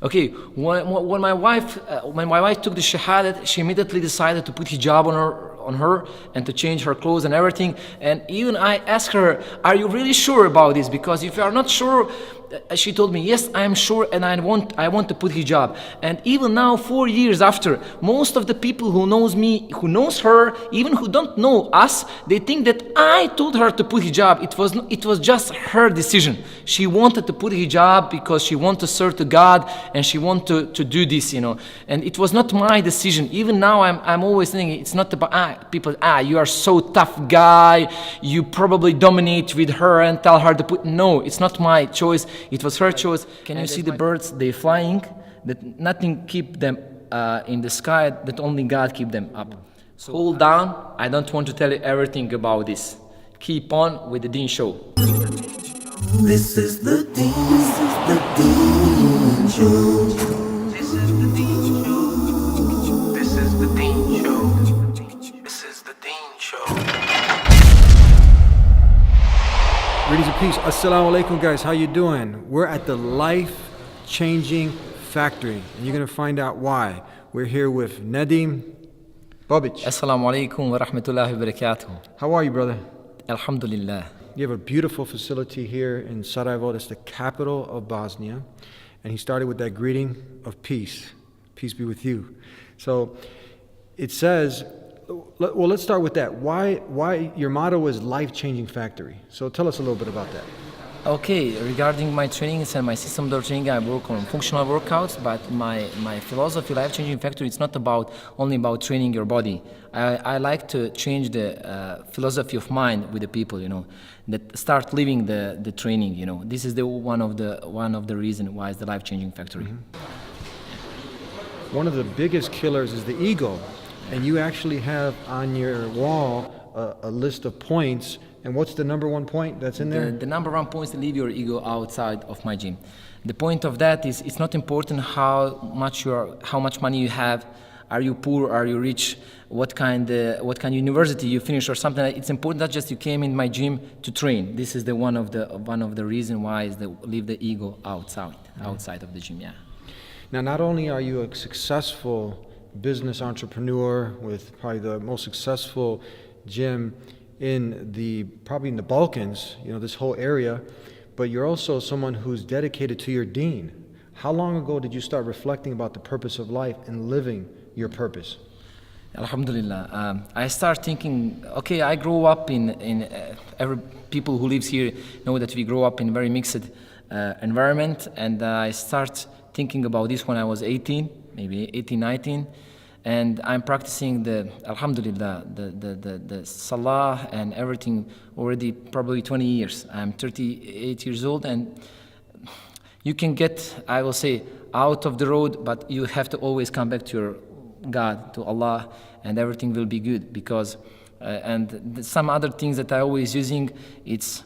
Okay, when my wife took the shahadat, she immediately decided to put hijab on her and to change her clothes and everything. And even I asked her, "Are you really sure about this? Because if you are not sure," she told me, "Yes, I am sure, and I want to put hijab." And even now, 4 years after, most of the people who knows me, who knows her, even who don't know us, they think that I told her to put hijab. It was just her decision. She wanted to put hijab because she wanted to serve to God and she wanted to do this, And it was not my decision. Even now, I'm always thinking it's not about people. You are so tough guy. You probably dominate with her and tell her to put. No, it's not my choice. It was her choice. Can you see the birds? They're flying. That nothing keep them in the sky. That only God keep them up. So hold down. I don't want to tell you everything about this. Keep on with the Deen Show. This is the Deen Show. This is the Deen Show. This is the Deen Show. This is the Deen Show. Greetings and peace. Assalamu alaikum, guys. How you doing? We're at the life-changing factory, and you're going to find out why. We're here with Nadim Bobic. Assalamu alaikum wa rahmatullahi wa barakatuh. How are you, brother? Alhamdulillah. You have a beautiful facility here in Sarajevo. That's the capital of Bosnia. And he started with that greeting of peace. Peace be with you. So it says, well, let's start with that. Why your motto is life-changing factory? So tell us a little bit about that. Okay, regarding my trainings and my system door training, I work on functional workouts, but my philosophy, life-changing factor, it's not only about training your body. I like to change the philosophy of mind with the people, that start living the training, This is one of the reason why it's the life-changing factory. One of the biggest killers is the ego, and you actually have on your wall a list of points. And what's the number one point that's in there? The number one point is to leave your ego outside of my gym. The point of that is it's not important how much money you have. Are you poor? Are you rich? What kind of university you finish or something? It's important that just you came in my gym to train. This is one of the reason why is leave the ego outside of the gym. Yeah. Now, not only are you a successful business entrepreneur with probably the most successful gym probably in the Balkans, this whole area, but you're also someone who's dedicated to your deen. How long ago did you start reflecting about the purpose of life and living your purpose? Alhamdulillah. I start thinking, okay, I grew up in every people who lives here know that we grow up in a very mixed environment, and I start thinking about this when I was 18, maybe 18, 19. And I'm practicing Alhamdulillah, the Salah and everything already probably 20 years. I'm 38 years old, and you can get, I will say, out of the road, but you have to always come back to your God, to Allah, and everything will be good. Because, and some other things that I always using, it's,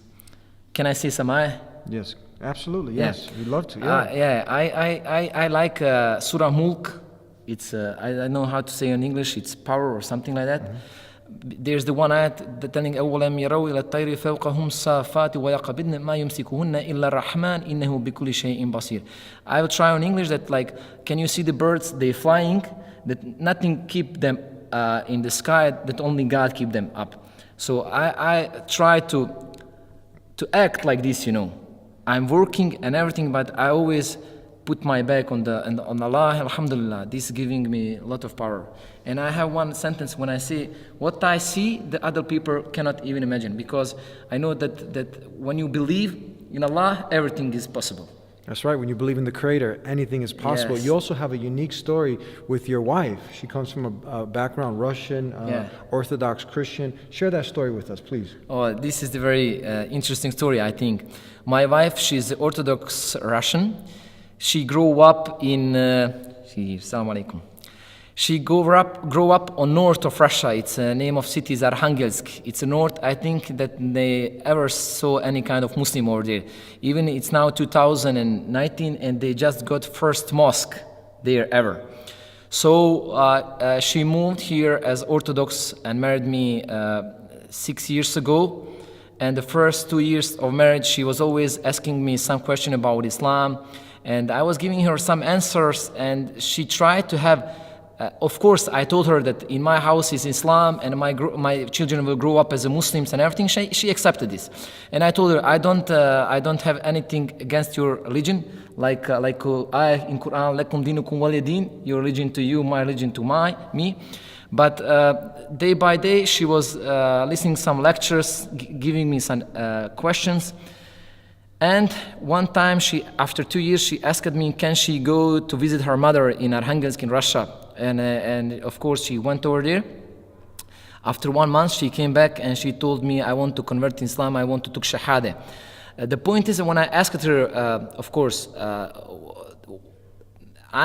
can I say some ayah? Yes, absolutely, yes. We'd love to, I like Surah Mulk. It's I don't know how to say in English. It's power or something like that. Mm-hmm. There's the one ayat telling أَوَلَمْ يَرَوْا إِلَى الطَّيْرِ فَوْقَهُمْ صَافَاتِ وَيَقْبِضْنَ مَا يُمْسِكُهُنَّ إِلَّا الرَّحْمَنُ إِنَّهُ بِكُلِّ شَيْءٍ بَصِيرٌ. I will try on English that can you see the birds? They're flying. That nothing keep them in the sky. That only God keep them up. So I try to act like this. I'm working and everything, but I always put my back on Allah. Alhamdulillah, this is giving me a lot of power. And I have one sentence when I say, what I see, the other people cannot even imagine, because I know that when you believe in Allah, everything is possible. That's right. When you believe in the Creator, anything is possible. Yes. You also have a unique story with your wife. She comes from a background, Russian Orthodox Christian. Share that story with us, please. Oh, this is the very interesting story, I think. My wife, she's Orthodox Russian. She grew up in, Assalamu alaikum. She grew up on north of Russia. It's a name of city is Arkhangelsk. It's a north. I think that they ever saw any kind of Muslim over there. Even it's now 2019, and they just got first mosque there ever. So she moved here as Orthodox and married me 6 years ago. And the first 2 years of marriage, she was always asking me some question about Islam. And I was giving her some answers, and she tried to have. Of course, I told her that in my house is Islam, and my children will grow up as a Muslims and everything. She accepted this, and I told her I don't have anything against your religion. Like I in Quran, lakum dinukum waliyadin, your religion to you, my religion to me. But day by day, she was listening some lectures, giving me some questions. And one time, after 2 years, she asked me, can she go to visit her mother in Arkhangelsk in Russia? And of course, she went over there. After 1 month, she came back and she told me, I want to convert to Islam, I want to take Shahada. The point is that when I asked her, of course,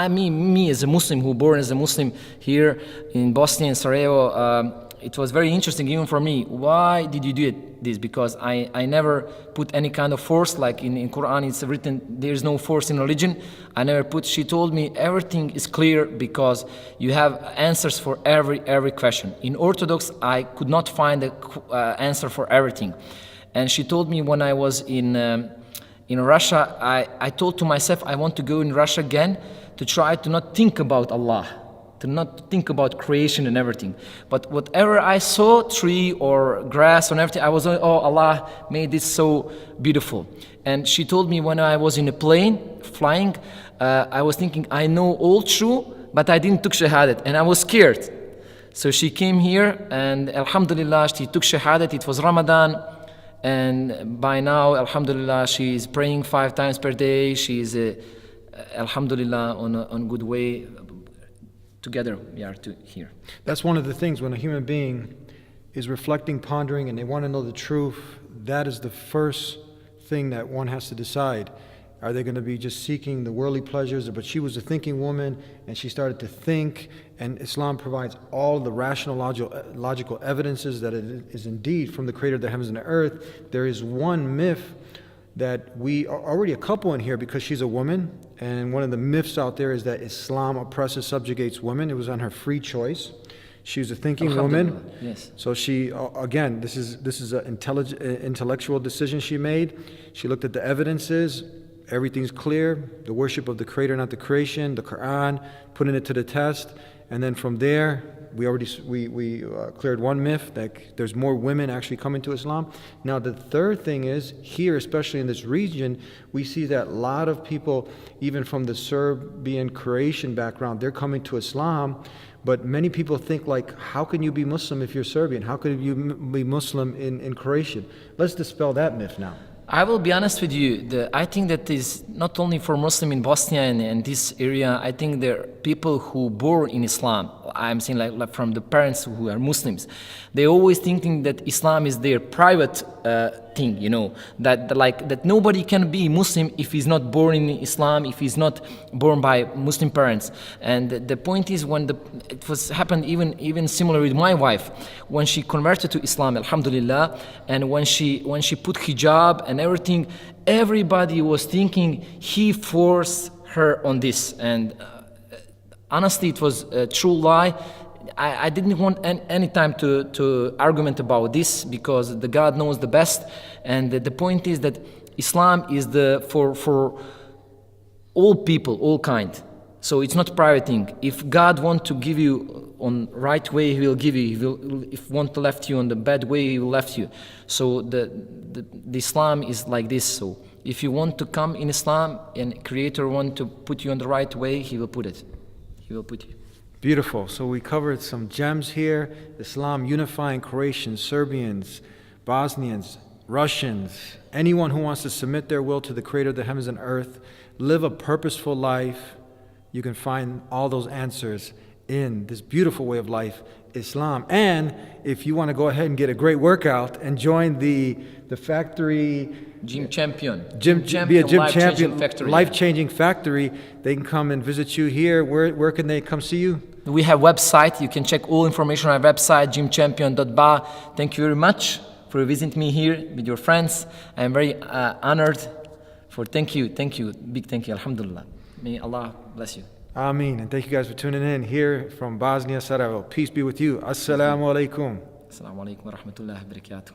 me as a Muslim, who born as a Muslim here in Bosnia and Sarajevo, it was very interesting even for me. Why did you do this? Because I never put any kind of force, like in Quran it's written, there is no force in religion. I never put, she told me everything is clear because you have answers for every question. In Orthodox, I could not find the answer for everything. And she told me when I was in Russia, I told to myself, I want to go in Russia again to try to not think about Allah, to not think about creation and everything. But whatever I saw, tree or grass or everything, I was like, oh, Allah made this so beautiful. And she told me when I was in a plane flying, I was thinking, I know all true, but I didn't took Shahadat, and I was scared. So she came here, and Alhamdulillah, she took Shahadat. It was Ramadan, and by now, Alhamdulillah, she is praying 5 times per day. She is, Alhamdulillah, on good way. Together we are here. That's one of the things when a human being is reflecting, pondering, and they want to know the truth, that is the first thing that one has to decide. Are they going to be just seeking the worldly pleasures? But she was a thinking woman, and she started to think, and Islam provides all the rational, logical evidences that it is indeed from the creator of the heavens and the earth. There is one myth that we are already a couple in here because she's a woman, and one of the myths out there is that Islam oppresses, subjugates women. It was on her free choice. She was a thinking woman. Yes. So she, again, this is an intellectual decision she made. She looked at the evidences. Everything's clear. The worship of the creator, not the creation, the Quran, putting it to the test. And then from there, we cleared one myth, that there's more women actually coming to Islam. Now the third thing is, here, especially in this region, we see that a lot of people, even from the Serbian Croatian background, they're coming to Islam. But many people think, like, how can you be Muslim if you're Serbian? How could you be Muslim in Croatian? Let's dispel that myth now. I will be honest with you, I think that is not only for Muslim in Bosnia and this area. I think there are people who born in Islam. I'm saying like from the parents who are Muslims. They always thinking that Islam is their private thing, you know, that nobody can be Muslim if he's not born in Islam, if he's not born by Muslim parents. And the point is, when it was happened even similar with my wife, when she converted to Islam, Alhamdulillah, and when she put hijab and everything, everybody was thinking he forced her on this. And honestly, it was a true lie. I didn't want any time to argument about this, because the God knows the best. And the point is that Islam is for all people, all kind. So it's not a private thing. If God wants to give you on right way, He will give you. If want to left you on the bad way, He will left you. So the Islam is like this. So if you want to come in Islam and Creator want to put you on the right way, He will put it. He will put you. Beautiful. So we covered some gems here. Islam unifying Croatians, Serbians, Bosnians, Russians, anyone who wants to submit their will to the Creator of the heavens and earth, live a purposeful life. You can find all those answers in this beautiful way of life, Islam. And if you want to go ahead and get a great workout and join the factory, Gym champion, be a gym champion, factory, life-changing factory, they can come and visit you here. Where can they come see you? We have website. You can check all information on our website, gymchampion.ba. Thank you very much for visiting me here with your friends. I am very honored. Thank you, big thank you, Alhamdulillah. May Allah bless you. Ameen. And thank you guys for tuning in here from Bosnia, Sarajevo. Peace be with you. Assalamu alaikum. Assalamu alaikum wa rahmatullahi wa barakatuh.